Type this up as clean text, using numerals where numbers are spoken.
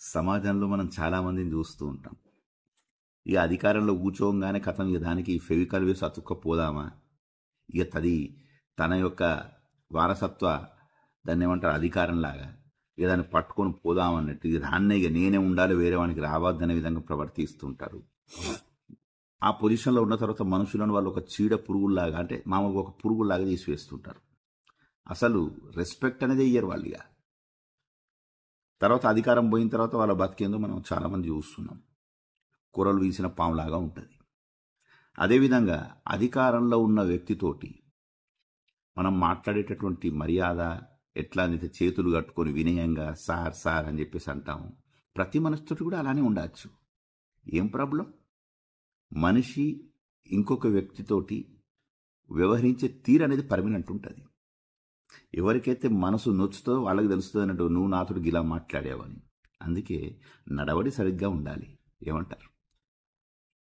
సమాజంలో మనం చాలామందిని చూస్తూ ఉంటాం. ఇక అధికారంలో కూర్చోగానే కథం ఇక దానికి ఫెవికాల్ వేసి అతుక్కపోదామా, ఇక తన యొక్క వారసత్వ దాన్ని ఏమంటారు అధికారంలాగా ఇక దాన్ని పట్టుకొని పోదామన్నట్టు ఇక దాన్నే ఇక నేనే ఉండాలి వేరే వానికి రావద్దనే విధంగా ప్రవర్తిస్తుంటారు. ఆ పొజిషన్లో ఉన్న తర్వాత మనుషులను వాళ్ళు ఒక చీడ పురుగుల్లాగా అంటే మామూలుగా ఒక పురుగుల్లాగా తీసివేస్తుంటారు. అసలు రెస్పెక్ట్ అనేది ఇయ్యరు వాళ్ళు. ఇక తర్వాత అధికారం పోయిన తర్వాత వాళ్ళ బతికేందో మనం చాలామంది చూస్తున్నాం. కూరలు వీసిన పాములాగా ఉంటుంది. అదేవిధంగా అధికారంలో ఉన్న వ్యక్తితోటి మనం మాట్లాడేటటువంటి మర్యాద ఎట్లా అయితే చేతులు కట్టుకొని వినయంగా సార్ సార్ అని చెప్పేసి అంటాము. ప్రతి మనిషితోటి కూడా అలానే ఉండవచ్చు. ఏం ప్రాబ్లం? మనిషి ఇంకొక వ్యక్తితోటి వ్యవహరించే తీరు అనేది పర్మనెంట్ ఉంటుంది. ఎవరికైతే మనసు నొచ్చుతో వాళ్ళకి తెలుస్తుంది అన్నట్టు నువ్వు నాతోటి గిలా మాట్లాడావని. అందుకే నడవడి సరిగ్గా ఉండాలి. ఏమంటారు?